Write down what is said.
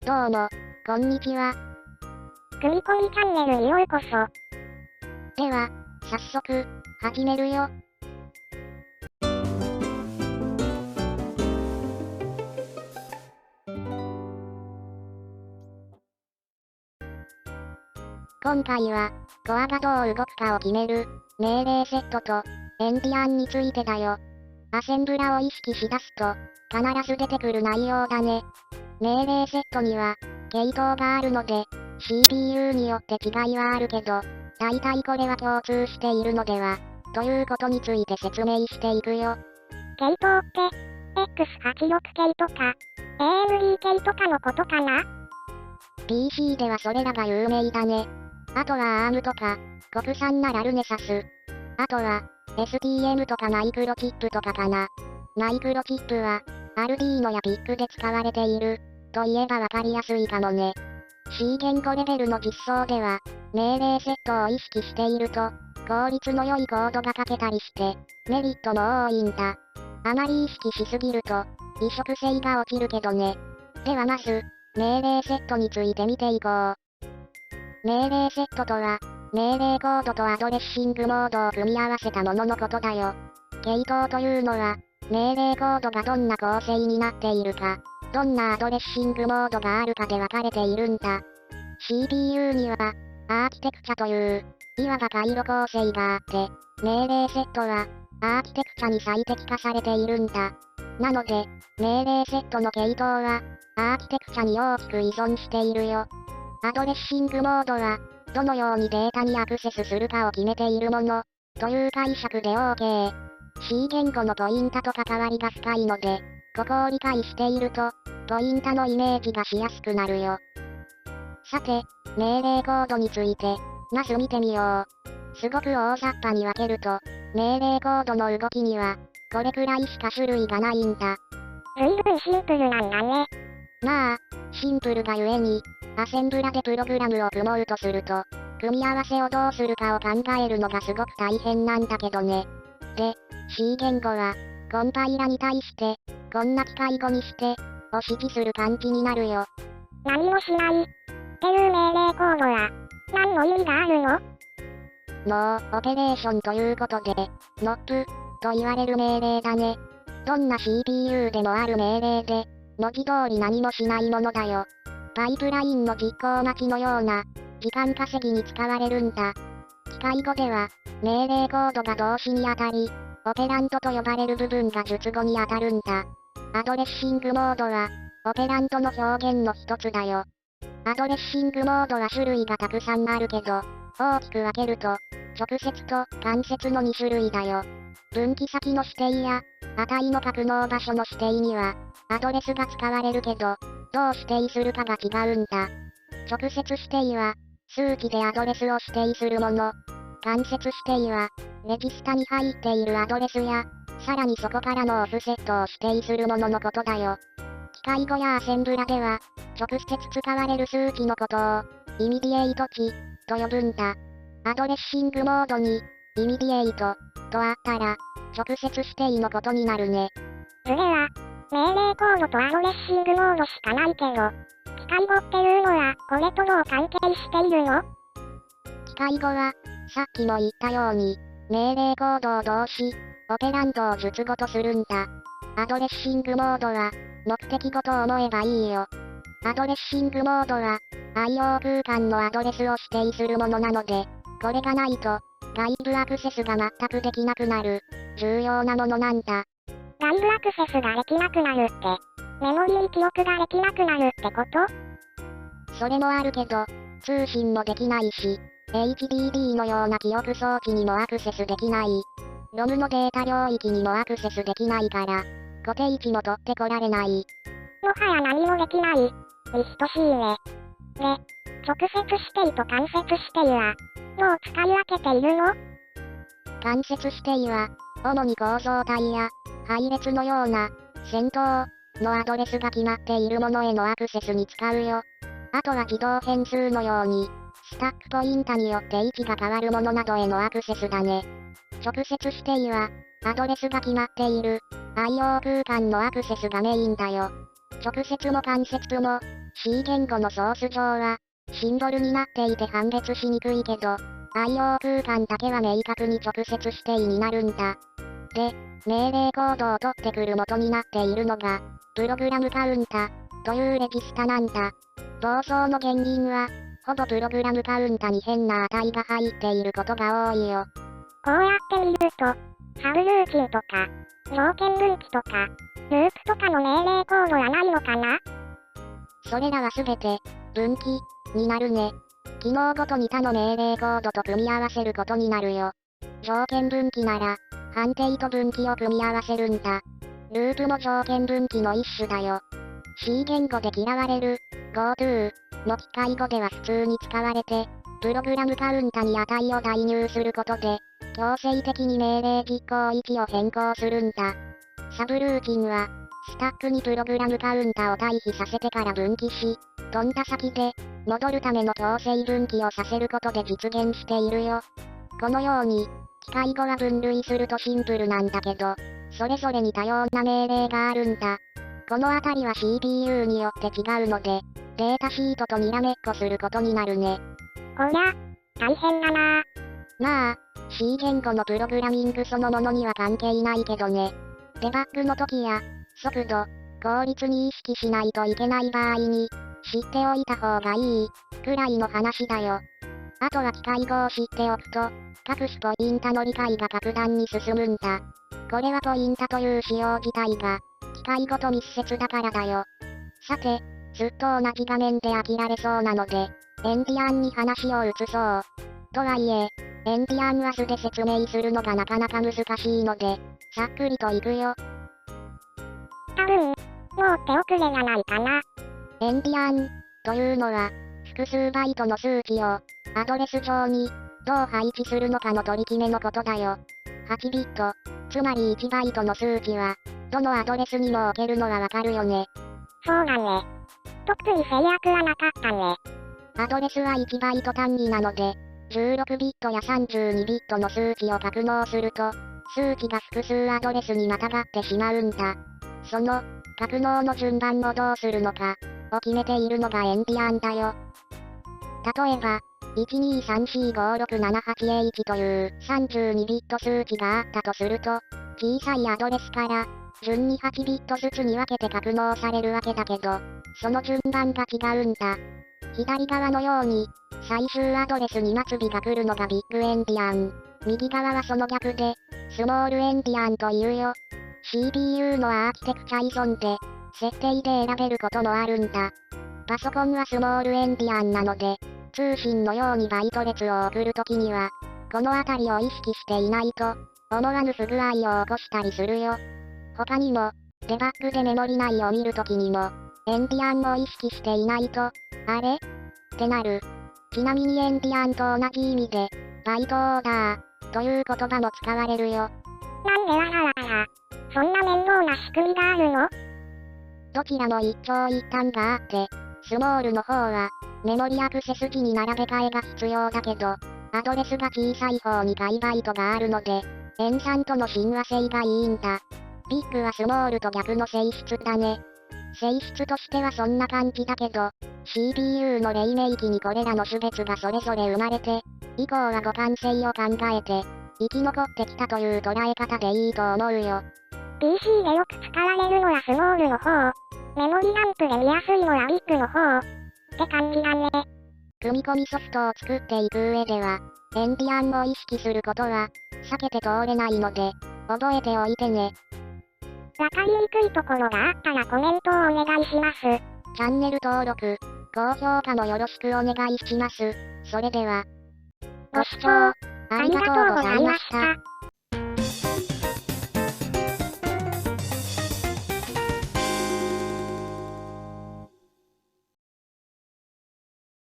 どうも、こんにちは。組み込みチャンネルにようこそ。では、早速、始めるよ。今回は、コアがどう動くかを決める、命令セットと、エンディアンについてだよ。アセンブラを意識し出すと、必ず出てくる内容だね。命令セットには、系統があるので、CPU によって違いはあるけど、大体これは共通しているのでは、ということについて説明していくよ。系統って、X86 系とか、AMD 系とかのことかな？ PC ではそれらが有名だね。あとは ARM とか、国産ならルネサス。あとは、STM とかマイクロチップとかかな。マイクロチップは、アルディーノや PIC で使われている、と言えばわかりやすいかもね。C 言語レベルの実装では、命令セットを意識していると、効率の良いコードが書けたりして、メリットも多いんだ。あまり意識しすぎると、移植性が落ちるけどね。ではまず、命令セットについて見ていこう。命令セットとは、命令コードとアドレッシングモードを組み合わせたもののことだよ。系統というのは、命令コードがどんな構成になっているか、どんなアドレッシングモードがあるかで分かれているんだ。CPU には、アーキテクチャという、いわば回路構成があって、命令セットは、アーキテクチャに最適化されているんだ。なので、命令セットの系統は、アーキテクチャに大きく依存しているよ。アドレッシングモードは、どのようにデータにアクセスするかを決めているもの、という解釈で OK。C 言語のポインタと関わりが深いので、ここを理解していると、ポインタのイメージがしやすくなるよ。さて、命令コードについて、まず見てみよう。すごく大雑把に分けると、命令コードの動きには、これくらいしか種類がないんだ。ずいぶんシンプルなんだね。まあ、シンプルがゆえに、アセンブラでプログラムを組もうとすると、組み合わせをどうするかを考えるのがすごく大変なんだけどね。で、C 言語は、コンパイラに対して、こんな機械語にして、を指示する感じになるよ。何もしない。っていう命令コードは、何の意味があるの？ノーオペレーションということで、ノップ、と言われる命令だね。どんな CPU でもある命令で、文字通り何もしないものだよ。パイプラインの実行待ちのような、時間稼ぎに使われるんだ。機械語では、命令コードが動詞にあたり、オペラントと呼ばれる部分が述語にあたるんだ。アドレッシングモードは、オペラントの表現の一つだよ。アドレッシングモードは種類がたくさんあるけど、大きく分けると、直接と間接の2種類だよ。分岐先の指定や、値の格納場所の指定には、アドレスが使われるけど、どう指定するかが違うんだ。直接指定は、数値でアドレスを指定するもの。間接指定は、レジスタに入っているアドレスや、さらにそこからのオフセットを指定するもののことだよ。機械語やアセンブラでは、直接使われる数値のことを、イミディエイト値、と呼ぶんだ。アドレッシングモードに、イミディエイト、とあったら、直接指定のことになるね。図では、命令コードとアドレッシングモードしかないけど、機械語っていうのは、これとどう関係しているの？機械語は、さっきも言ったように、命令コードを動詞、オペランドを述語とするんだ。アドレッシングモードは、目的語と思えばいいよ。アドレッシングモードは、IO 空間のアドレスを指定するものなので、これがないと、外部アクセスが全くできなくなる、重要なものなんだ。外部アクセスができなくなるって、メモリー記憶ができなくなるってこと？それもあるけど、通信もできないし、HDD のような記憶装置にもアクセスできない。ROM のデータ領域にもアクセスできないから、固定値も取ってこられない。もはや何もできない、に等しいね。で、直接指定と間接指定は、どう使い分けているの？間接指定は、主に構造体や、配列のような、先頭のアドレスが決まっているものへのアクセスに使うよ。あとは自動変数のように、スタックポインタによって位置が変わるものなどへのアクセスだね。直接指定は、アドレスが決まっている、IO 空間のアクセスがメインだよ。直接も間接も、C 言語のソース上は、シンボルになっていて判別しにくいけど、IO 空間だけは明確に直接指定になるんだ。で、命令コードを取ってくる元になっているのが、プログラムカウンタというレジスタなんだ。暴走の原因は、ほぼプログラムカウンタに変な値が入っていることが多いよ。こうやって見ると、ハブルーチンとか、条件分岐とか、ループとかの命令コードはないのかな？それらはすべて、分岐、になるね。機能ごとに他の命令コードと組み合わせることになるよ。条件分岐なら、判定と分岐を組み合わせるんだ。ループも条件分岐の一種だよ。C 言語で嫌われる、GoTo の機械語では普通に使われて、プログラムカウンタに値を代入することで、強制的に命令実行位置を変更するんだ。サブルーチンは、スタックにプログラムカウンタを退避させてから分岐し、飛んだ先で、戻るための強制分岐をさせることで実現しているよ。このように、機械語は分類するとシンプルなんだけど、それぞれに多様な命令があるんだ。このあたりは CPU によって違うので、データシートとにらめっこすることになるね。こりゃ、大変だな。まあ、C 言語のプログラミングそのものには関係ないけどね。デバッグの時や、速度、効率に意識しないといけない場合に、知っておいた方がいい、くらいの話だよ。あとは機械語を知っておくと、各種ポインタの理解が格段に進むんだ。これはポインタという仕様自体が、機械語と密接だからだよ。さて、ずっと同じ画面で飽きられそうなので、エンディアンに話を移そう。とはいえ、エンディアンは図で説明するのがなかなか難しいので、さっくりといくよ。多分、もう手遅れじゃないかな。エンディアンというのは、複数バイトの数値をアドレス上にどう配置するのかの取り決めのことだよ。8ビット、つまり1バイトの数値は、どのアドレスにも置けるのはわかるよね。そうだね。特に制約はなかったね。アドレスは1バイト単位なので、16ビットや32ビットの数値を格納すると、数値が複数アドレスにまたがってしまうんだ。その、格納の順番をどうするのか、を決めているのがエンディアンだよ。例えば、123456788H という32ビット数値があったとすると、小さいアドレスから、順に8ビットずつに分けて格納されるわけだけど、その順番が違うんだ。左側のように、最終アドレスに末尾が来るのがビッグエンディアン。右側はその逆で、スモールエンディアンというよ。CPU のアーキテクチャ依存で、設定で選べることもあるんだ。パソコンはスモールエンディアンなので、通信のようにバイト列を送るときには、このあたりを意識していないと、思わぬ不具合を起こしたりするよ。他にも、デバッグでメモリ内を見るときにも、エンディアンを意識していないと、あれってなる。ちなみにエンディアンと同じ意味で、バイトオーダーという言葉も使われるよ。なんでわらわら。そんな面倒な仕組みがあるの？どちらも一長一短があって、スモールの方は、メモリアクセス時に並べ替えが必要だけど、アドレスが小さい方に解バイトがあるので、塩酸との親和性がいいんだ。ビッグはスモールと逆の性質だね。性質としてはそんな感じだけど、CPU の黎明期にこれらの種別がそれぞれ生まれて、以降は互換性を考えて、生き残ってきたという捉え方でいいと思うよ。PC でよく使われるのはスモールの方。メモリランプで見やすいのはビッグの方。って感じだね。組み込みソフトを作っていく上では、エンディアンを意識することは、避けて通れないので、覚えておいてね。わかりにくいところがあったらコメントをお願いします。チャンネル登録、高評価もよろしくお願いします。それでは、ご視聴ありがとうございました。